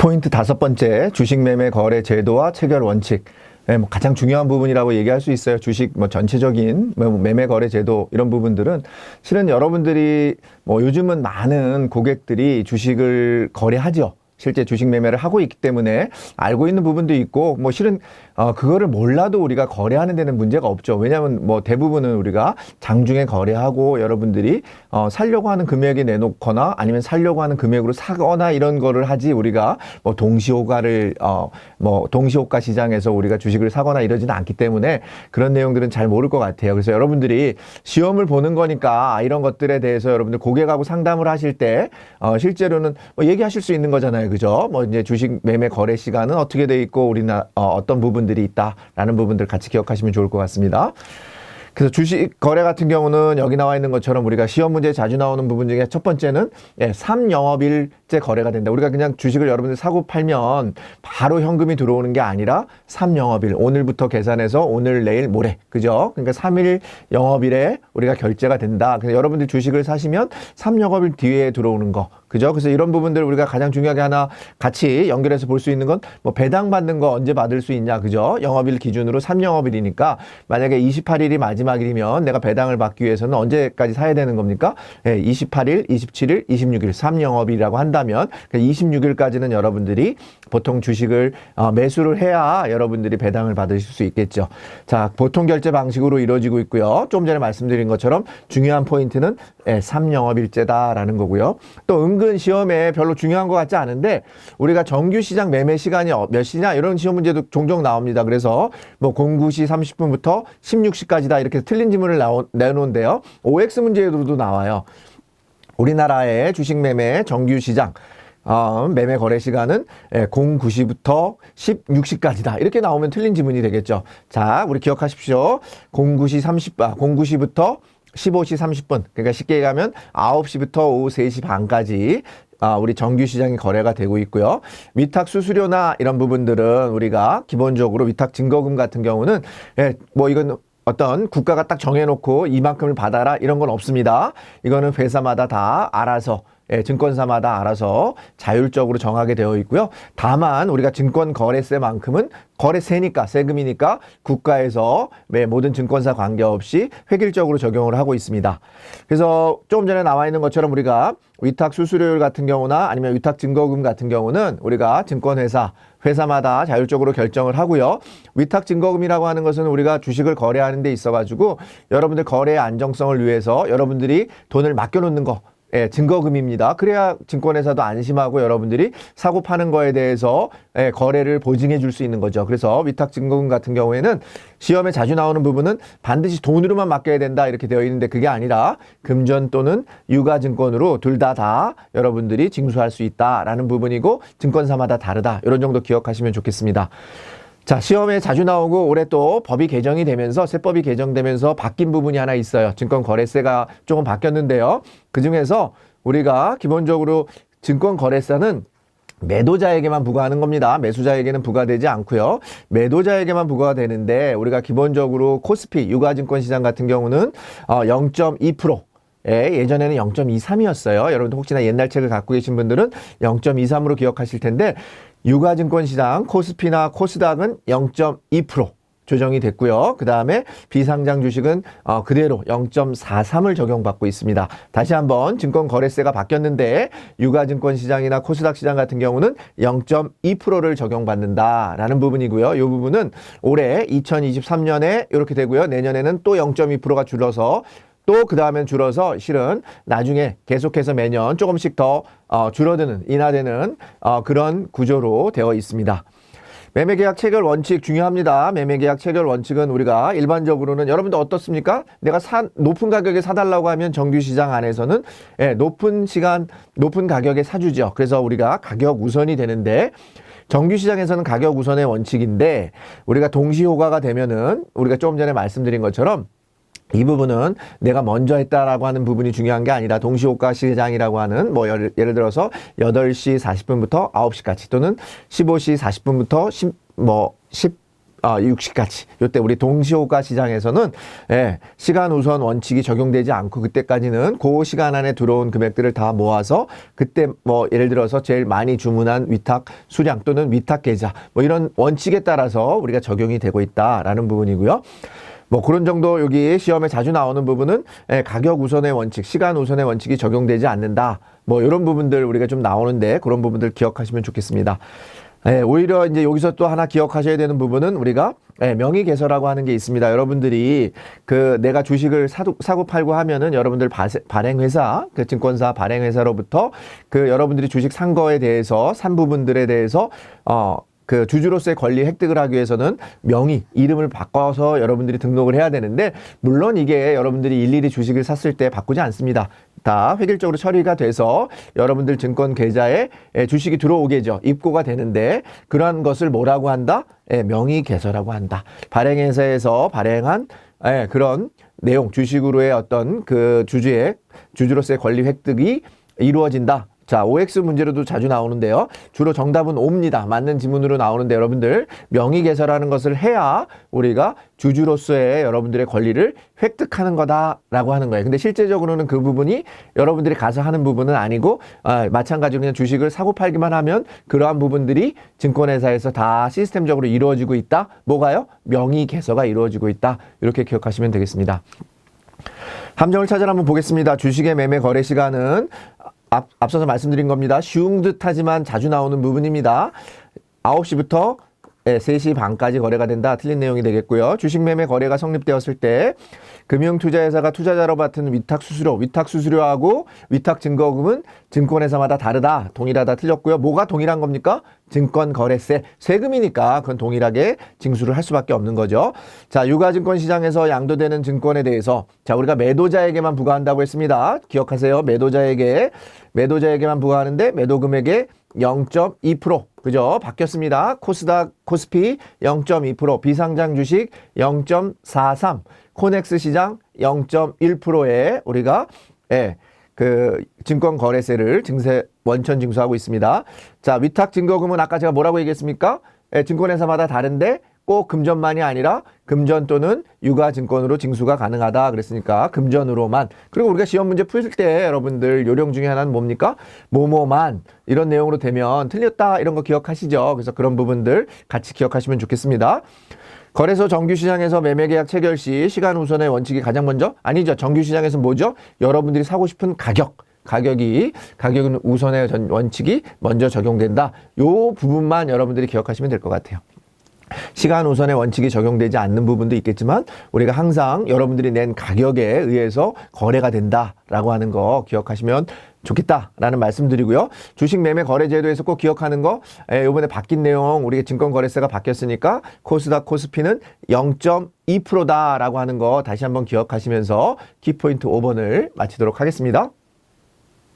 포인트 5번째, 주식 매매 거래 제도와 체결 원칙. 뭐 가장 중요한 부분이라고 얘기할 수 있어요. 주식 전체적인 매매 거래 제도 이런 부분들은 실은 여러분들이 요즘은 많은 고객들이 주식을 거래하죠. 실제 주식 매매를 하고 있기 때문에 알고 있는 부분도 있고, 실은 그거를 몰라도 우리가 거래하는 데는 문제가 없죠. 왜냐하면 대부분은 우리가 장중에 거래하고 여러분들이 살려고 하는 금액에 내놓거나 아니면 살려고 하는 금액으로 사거나 이런 거를 하지, 우리가 동시호가를 동시호가 시장에서 우리가 주식을 사거나 이러지는 않기 때문에 그런 내용들은 잘 모를 것 같아요. 그래서 여러분들이 시험을 보는 거니까 이런 것들에 대해서 여러분들 고객하고 상담을 하실 때 실제로는 얘기하실 수 있는 거잖아요. 그죠? 이제 주식 매매 거래 시간은 어떻게 돼 있고 우리나 어떤 부분들이 있다라는 부분들 같이 기억하시면 좋을 것 같습니다. 그래서 주식 거래 같은 경우는 여기 나와 있는 것처럼 우리가 시험 문제에 자주 나오는 부분 중에 첫 번째는 3영업일째 거래가 된다. 우리가 그냥 주식을 여러분들 사고 팔면 바로 현금이 들어오는 게 아니라 3영업일, 오늘부터 계산해서 오늘, 내일, 모레. 그죠? 그러니까 3일 영업일에 우리가 결제가 된다. 그래서 여러분들 주식을 사시면 3영업일 뒤에 들어오는 거. 그죠? 그래서 이런 부분들 우리가 가장 중요하게 하나 같이 연결해서 볼 수 있는 건 배당 받는 거 언제 받을 수 있냐. 그죠? 영업일 기준으로 3영업일이니까 만약에 28일이 마지막일이면 내가 배당을 받기 위해서는 언제까지 사야 되는 겁니까? 28일, 27일, 26일, 3영업일이라고 한다면 26일까지는 여러분들이 보통 주식을 매수를 해야 여러분들이 배당을 받으실 수 있겠죠. 자, 보통 결제 방식으로 이루어지고 있고요. 좀 전에 말씀드린 것처럼 중요한 포인트는 3영업일째다라는 거고요. 또 은근 시험에 별로 중요한 것 같지 않은데 우리가 정규 시장 매매 시간이 몇 시냐 이런 시험 문제도 종종 나옵니다. 그래서 09시 30분부터 16시까지다 이렇게 틀린 질문을 내놓은데요. OX 문제로도 나와요. 우리나라의 주식 매매 정규 시장 매매 거래 시간은 09시부터 16시까지다. 이렇게 나오면 틀린 지문이 되겠죠. 자, 우리 기억하십시오. 09시부터 15시 30분. 그러니까 쉽게 얘기하면 9시부터 오후 3시 반까지 우리 정규 시장이 거래가 되고 있고요. 위탁 수수료나 이런 부분들은 우리가 기본적으로 위탁 증거금 같은 경우는 이건 어떤 국가가 딱 정해놓고 이만큼을 받아라 이런 건 없습니다. 이거는 회사마다 다 알아서 증권사마다 알아서 자율적으로 정하게 되어 있고요. 다만 우리가 증권거래세만큼은 거래세니까, 세금이니까 국가에서 모든 증권사 관계없이 획일적으로 적용을 하고 있습니다. 그래서 조금 전에 나와 있는 것처럼 우리가 위탁 수수료율 같은 경우나 아니면 위탁 증거금 같은 경우는 우리가 회사마다 자율적으로 결정을 하고요. 위탁 증거금이라고 하는 것은 우리가 주식을 거래하는 데 있어가지고 여러분들 거래의 안정성을 위해서 여러분들이 돈을 맡겨놓는 거, 증거금입니다. 그래야 증권회사도 안심하고 여러분들이 사고 파는 거에 대해서 거래를 보증해 줄 수 있는 거죠. 그래서 위탁 증거금 같은 경우에는 시험에 자주 나오는 부분은 반드시 돈으로만 맡겨야 된다 이렇게 되어 있는데 그게 아니라 금전 또는 유가증권으로 둘 다 여러분들이 징수할 수 있다라는 부분이고 증권사마다 다르다. 이런 정도 기억하시면 좋겠습니다. 자, 시험에 자주 나오고 올해 또 법이 개정이 되면서 세법이 개정되면서 바뀐 부분이 하나 있어요. 증권거래세가 조금 바뀌었는데요. 그중에서 우리가 기본적으로 증권거래세는 매도자에게만 부과하는 겁니다. 매수자에게는 부과되지 않고요. 매도자에게만 부과가 되는데 우리가 기본적으로 코스피 유가증권시장 같은 경우는 0.2%, 예전에는 0.23이었어요. 여러분들 혹시나 옛날 책을 갖고 계신 분들은 0.23으로 기억하실 텐데 유가증권시장 코스피나 코스닥은 0.2% 조정이 됐고요. 그 다음에 비상장 주식은 그대로 0.43을 적용받고 있습니다. 다시 한번 증권거래세가 바뀌었는데 유가증권시장이나 코스닥시장 같은 경우는 0.2%를 적용받는다라는 부분이고요. 이 부분은 올해 2023년에 이렇게 되고요. 내년에는 또 0.2%가 줄어서 또 그 다음엔 줄어서 실은 나중에 계속해서 매년 조금씩 더 줄어드는, 인하되는 그런 구조로 되어 있습니다. 매매계약 체결 원칙 중요합니다. 매매계약 체결 원칙은 우리가 일반적으로는 여러분들 어떻습니까? 내가 높은 가격에 사달라고 하면 정규시장 안에서는 높은 가격에 사주죠. 그래서 우리가 가격 우선이 되는데 정규시장에서는 가격 우선의 원칙인데 우리가 동시호가가 되면은 우리가 조금 전에 말씀드린 것처럼 이 부분은 내가 먼저 했다라고 하는 부분이 중요한 게 아니라 동시호가 시장이라고 하는 예를 들어서 8시 40분부터 9시까지 또는 15시 40분부터 60까지. 요때 우리 동시호가 시장에서는 시간 우선 원칙이 적용되지 않고 그때까지는 그 시간 안에 들어온 금액들을 다 모아서 그때 뭐 예를 들어서 제일 많이 주문한 위탁 수량 또는 위탁 계좌 뭐 이런 원칙에 따라서 우리가 적용이 되고 있다라는 부분이고요. 뭐 그런 정도 여기 시험에 자주 나오는 부분은 가격 우선의 원칙, 시간 우선의 원칙이 적용되지 않는다. 뭐 이런 부분들 우리가 좀 나오는데 그런 부분들 기억하시면 좋겠습니다. 오히려 이제 여기서 또 하나 기억하셔야 되는 부분은 우리가 명의개설이라고 하는 게 있습니다. 여러분들이 그 내가 주식을 사고 팔고 하면은 여러분들 발행회사, 그 증권사 발행회사로부터 그 여러분들이 주식 산 거에 대해서 산 부분들에 대해서 그 주주로서의 권리 획득을 하기 위해서는 명의, 이름을 바꿔서 여러분들이 등록을 해야 되는데 물론 이게 여러분들이 일일이 주식을 샀을 때 바꾸지 않습니다. 다 획일적으로 처리가 돼서 여러분들 증권 계좌에 주식이 들어오게죠. 입고가 되는데 그러한 것을 뭐라고 한다? 명의 개설이라고 한다. 발행회사에서 발행한 그런 내용, 주식으로의 어떤 그 주주로서의 권리 획득이 이루어진다. 자, OX 문제로도 자주 나오는데요. 주로 정답은 O입니다. 맞는 지문으로 나오는데 여러분들 명의개설하는 것을 해야 우리가 주주로서의 여러분들의 권리를 획득하는 거다라고 하는 거예요. 근데 실제적으로는 그 부분이 여러분들이 가서 하는 부분은 아니고 마찬가지로 그냥 주식을 사고 팔기만 하면 그러한 부분들이 증권회사에서 다 시스템적으로 이루어지고 있다. 뭐가요? 명의개설가 이루어지고 있다. 이렇게 기억하시면 되겠습니다. 함정을 찾아 한번 보겠습니다. 주식의 매매 거래 시간은 앞서서 말씀드린 겁니다. 쉬운 듯 하지만 자주 나오는 부분입니다. 9시부터 3시 반까지 거래가 된다. 틀린 내용이 되겠고요. 주식 매매 거래가 성립되었을 때 금융투자회사가 투자자로 맡은 위탁수수료하고 위탁증거금은 증권회사마다 다르다. 동일하다. 틀렸고요. 뭐가 동일한 겁니까? 증권거래세. 세금이니까 그건 동일하게 징수를 할 수밖에 없는 거죠. 자, 유가증권 시장에서 양도되는 증권에 대해서 자, 우리가 매도자에게만 부과한다고 했습니다. 기억하세요. 매도자에게만 부과하는데 매도금액의 0.2%. 그죠? 바뀌었습니다. 코스닥, 코스피 0.2%, 비상장 주식 0.43, 코넥스 시장 0.1%에 우리가 그 증권 거래세를 원천 징수하고 있습니다. 자, 위탁 증거금은 아까 제가 뭐라고 얘기했습니까? 증권회사마다 다른데 꼭 금전만이 아니라 금전 또는 유가증권으로 징수가 가능하다 그랬으니까 금전으로만. 그리고 우리가 시험 문제 풀 때 여러분들 요령 중에 하나는 뭡니까? 뭐뭐만 이런 내용으로 되면 틀렸다 이런 거 기억하시죠? 그래서 그런 부분들 같이 기억하시면 좋겠습니다. 거래소 정규시장에서 매매계약 체결 시 시간 우선의 원칙이 가장 먼저? 아니죠. 정규시장에서 뭐죠? 여러분들이 사고 싶은 가격은 우선의 원칙이 먼저 적용된다. 요 부분만 여러분들이 기억하시면 될 것 같아요. 시간 우선의 원칙이 적용되지 않는 부분도 있겠지만 우리가 항상 여러분들이 낸 가격에 의해서 거래가 된다라고 하는 거 기억하시면 좋겠다라는 말씀드리고요. 주식 매매 거래 제도에서 꼭 기억하는 거 이번에 바뀐 내용 우리 증권거래세가 바뀌었으니까 코스닥 코스피는 0.2%다라고 하는 거 다시 한번 기억하시면서 키포인트 5번을 마치도록 하겠습니다.